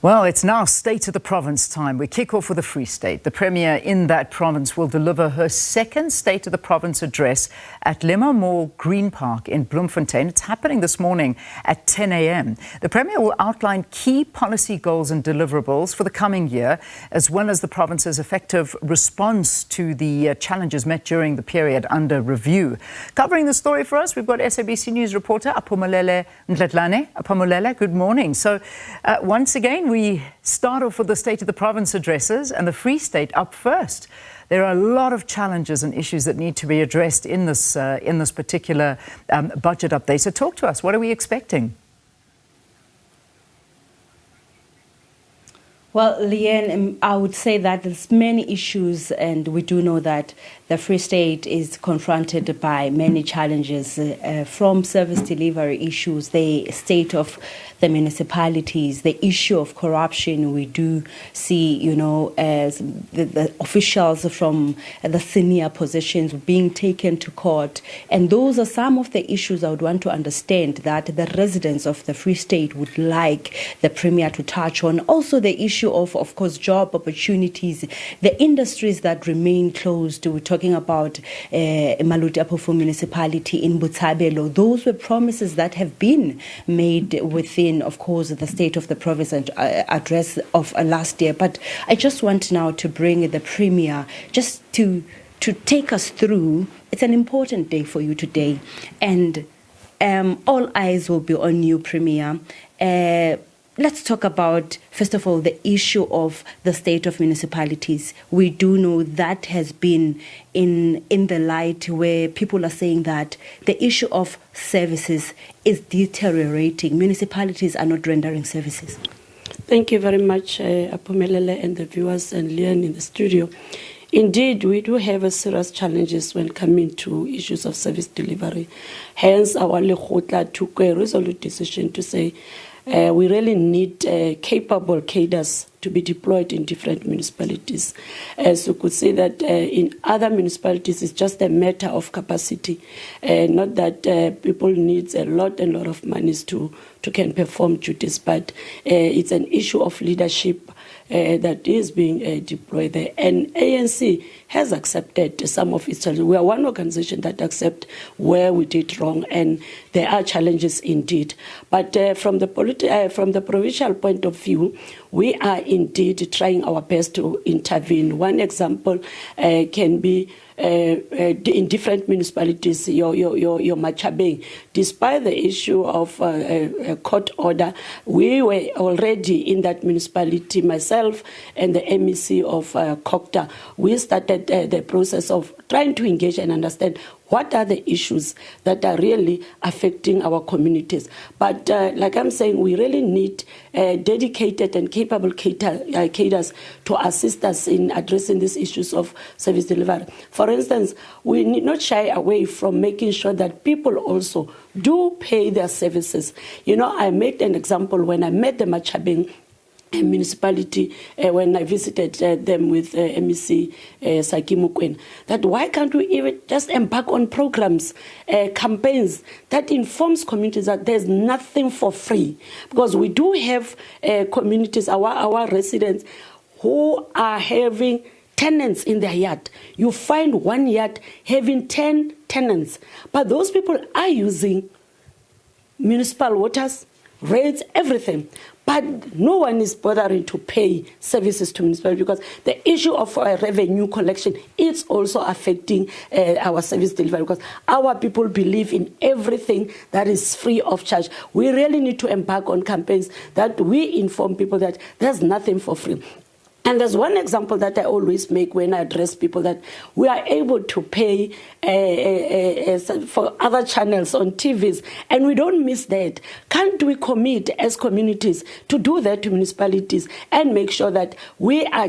Well, it's now State of the Province time. We kick off with the Free State. The Premier in that province will deliver her second State of the Province address at Lemo Mall Green Park in Bloemfontein. It's happening this morning at 10 a.m. The Premier will outline key policy goals and deliverables for the coming year, as well as the province's effective response to the challenges met during the period under review. Covering the story for us, we've got SABC News reporter Aphumelele Mdlalane. Aphumelele, good morning. So once again, we start off with the State of the Province addresses and the Free State up first. There are a lot of challenges and issues that need to be addressed in this particular budget update. So talk to us. What are we expecting? Well, Leanne, I would say that there's many issues, and we do know that the Free State is confronted by many challenges, from service delivery issues, the state of the municipalities, the issue of corruption. We do see, as the officials from the senior positions being taken to court. And those are some of the issues I would want to understand that the residents of the Free State would like the Premier to touch on. Also the issue of course, job opportunities, the industries that remain closed. We're talking about Maluti municipality in Botshabelo. Those were promises that have been made within, of course, the State of the Province address of last year. But I just want now to bring the Premier just to take us through. It's an important day for you today, and all eyes will be on you, Premier. Let's talk about, first of all, the issue of the state of municipalities. We do know that has been in the light where people are saying that the issue of services is deteriorating. Municipalities are not rendering services. Thank you very much, Aphumelele, and the viewers and Leon in the studio. Indeed, we do have serious challenges when coming to issues of service delivery. Hence, our Lekgotla took a resolute decision to say we really need capable cadres to be deployed in different municipalities. As you could see that in other municipalities, it's just a matter of capacity, not that people need a lot of monies to can perform duties, but it's an issue of leadership that is being deployed there. And ANC has accepted some of its challenges. We are one organization that accepts where we did wrong, and there are challenges indeed. But from the provincial point of view, we are indeed trying our best to intervene. One example can be in different municipalities, your Machabeng. Despite the issue of a court order, we were already in that municipality, myself and the MEC of Kokta. We started the process of trying to engage and understand what are the issues that are really affecting our communities. But like I'm saying, we really need dedicated and capable cadres to assist us in addressing these issues of service delivery. For instance, we need not shy away from making sure that people also do pay their services. I made an example when I met the Machabeng municipality when I visited them with MEC Maqueen, that why can't we even just embark on programs, campaigns that informs communities that there's nothing for free, because we do have communities, our residents who are having tenants in their yard. You find one yard having 10 tenants, but those people are using municipal waters, rates, everything. But no one is bothering to pay services to municipalities, because the issue of revenue collection is also affecting our service delivery, because our people believe in everything that is free of charge. We really need to embark on campaigns that we inform people that there's nothing for free. And there's one example that I always make when I address people, that we are able to pay for other channels on TVs, and we don't miss that. Can't we commit as communities to do that to municipalities and make sure that we are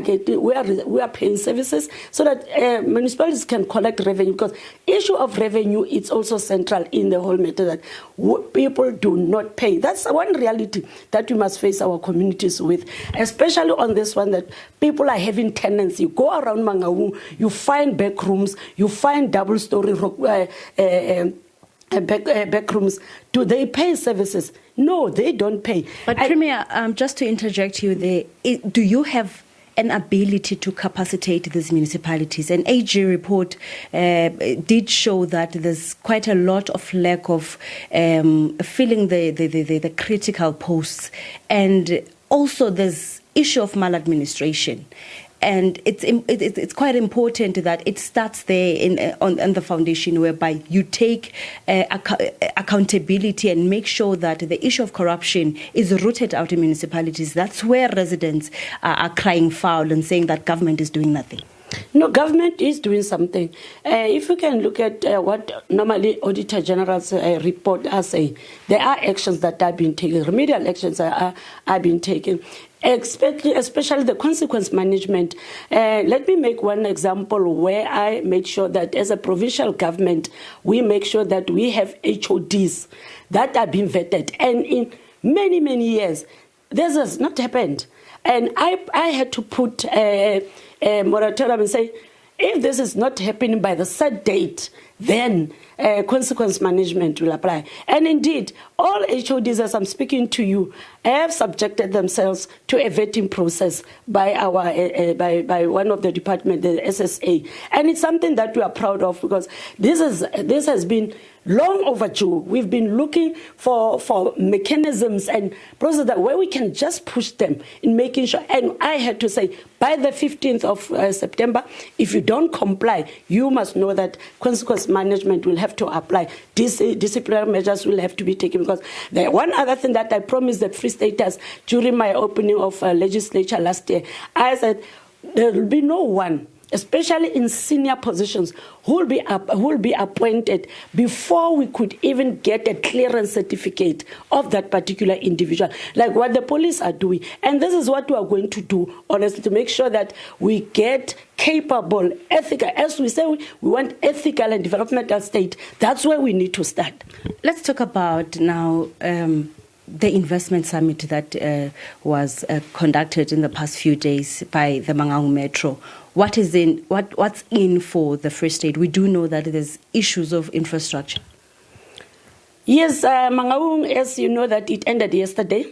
paying services so that municipalities can collect revenue? Because issue of revenue is also central in the whole matter, that people do not pay. That's one reality that we must face our communities with, especially on this one, that people are having tenants. You go around Mangaung, you find back rooms, you find double-story back rooms. Do they pay services? No, they don't pay. But Premier, just to interject you there, do you have an ability to capacitate these municipalities? An AG report did show that there's quite a lot of lack of filling the critical posts, and also there's issue of maladministration. And it's quite important that it starts there on the foundation, whereby you take accountability and make sure that the issue of corruption is rooted out in municipalities. That's where residents are crying foul and saying that government is doing nothing. No, government is doing something. If you can look at what normally Auditor General's report are saying, there are actions that are being taken, remedial actions are being taken. Especially the consequence management. Let me make one example where I made sure that as a provincial government, we make sure that we have HODs that are being vetted. And in many, many years, this has not happened. And I had to put a moratorium and say, if this is not happening by the set date, then consequence management will apply. And indeed, all HODs, as I'm speaking to you, have subjected themselves to a vetting process by by one of the department, the SSA. And it's something that we are proud of, because this has been long overdue. We've been looking for mechanisms and processes that where we can just push them in making sure. And I had to say, by the 15th of September, if you don't comply, you must know that consequence management will have to apply. Disciplinary measures will have to be taken, because the one other thing that I promised the Free Staters during my opening of legislature last year, I said there will be no one, especially in senior positions, who will be appointed before we could even get a clearance certificate of that particular individual, like what the police are doing. And this is what we are going to do, honestly, to make sure that we get capable, ethical, as we say, we want ethical and developmental state. That's where we need to start. Let's talk about now the investment summit that was conducted in the past few days by the Mangaung Metro. What's in for the Free State? We do know that there's issues of infrastructure. Yes, Mangaung, as you know, that it ended yesterday.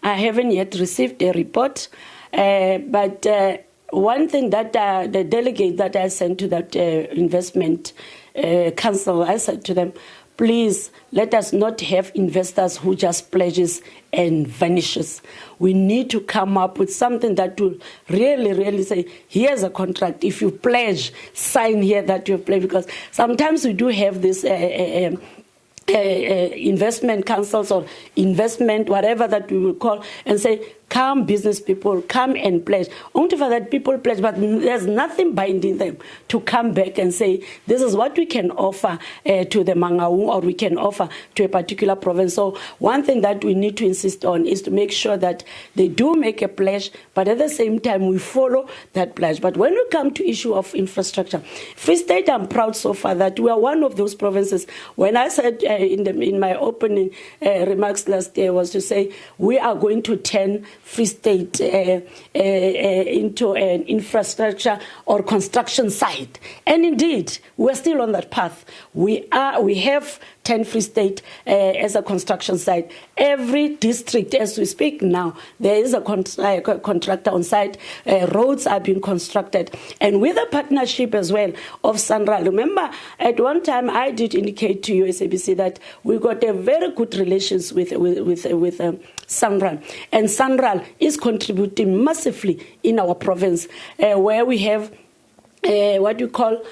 I haven't yet received a report, but one thing that the delegate that I sent to that investment council, I said to them, please let us not have investors who just pledges and vanishes. We need to come up with something that will really, really say, here's a contract. If you pledge, sign here that you pledge. Because sometimes we do have this investment councils or investment, whatever that we will call, and say, come business people, come and pledge. Only for that people pledge, but there's nothing binding them to come back and say, this is what we can offer to the Mangaung, or we can offer to a particular province. So one thing that we need to insist on is to make sure that they do make a pledge, but at the same time we follow that pledge. But when we come to issue of infrastructure, Free State, I'm proud so far that we are one of those provinces. When I said in my opening remarks last year was to say, we are going to turn Free State into an infrastructure or construction site. And indeed, we're still on that path. We have 10 Free State as a construction site. Every district, as we speak now, there is a contractor on site. Roads are being constructed. And with a partnership as well of SANRAL. Remember, at one time I did indicate to you, SABC, that we got a very good relations with SANRAL. And SANRAL is contributing massively in our province, where we have what you call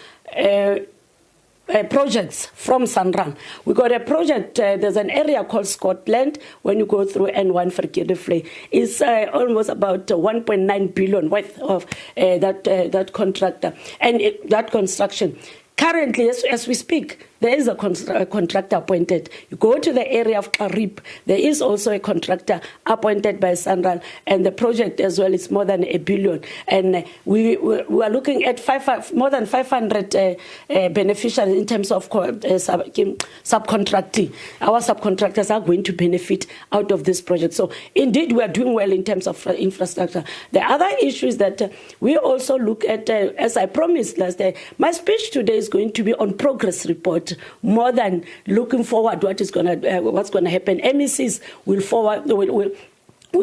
projects from SANRAL. We got a project, there's an area called Scotland, when you go through N1 Verkeerdevlei. It's almost about 1.9 billion worth of that contractor and that construction. Currently, as we speak, there is a contractor appointed. You go to the area of Karib, there is also a contractor appointed by SANRAL, and the project as well is more than 1 billion. And we are looking at more than 500 beneficiaries in terms of subcontracting. Our subcontractors are going to benefit out of this project. So indeed, we are doing well in terms of infrastructure. The other issue is that we also look at, as I promised last day, my speech today is going to be on progress report. out more than looking forward what's going to happen. MECs will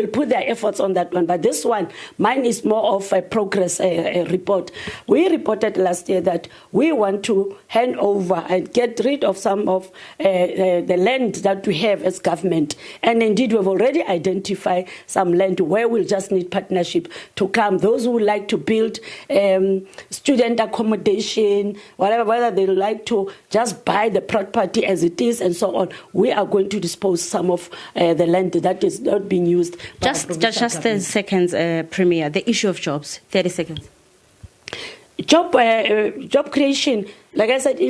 put their efforts on that one, but this one, mine is more of a progress report. We reported last year that we want to hand over and get rid of some of the land that we have as government, and indeed we've already identified some land where we'll just need partnership to come. Those who would like to build student accommodation, whatever, whether they like to just buy the property as it is and so on, we are going to dispose some of the land that is not being used. Just 30 seconds, Premier. The issue of jobs, 30 seconds. Job creation, like I said,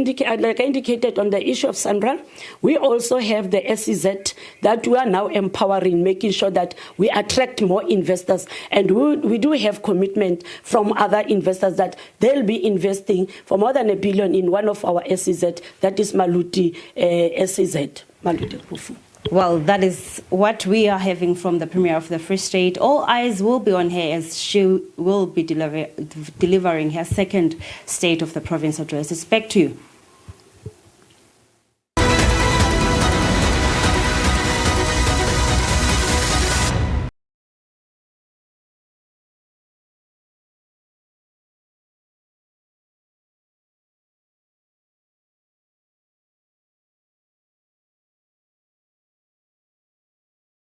like I indicated on the issue of Sandra, we also have the SEZ that we are now empowering, making sure that we attract more investors. And we do have commitment from other investors that they'll be investing for more than R1 billion in one of our SEZ, that is Maluti SEZ, Maluti Kufu. Well, that is what we are having from the Premier of the Free State. All eyes will be on her as she will be delivering her second State of the Province address. It's back to you.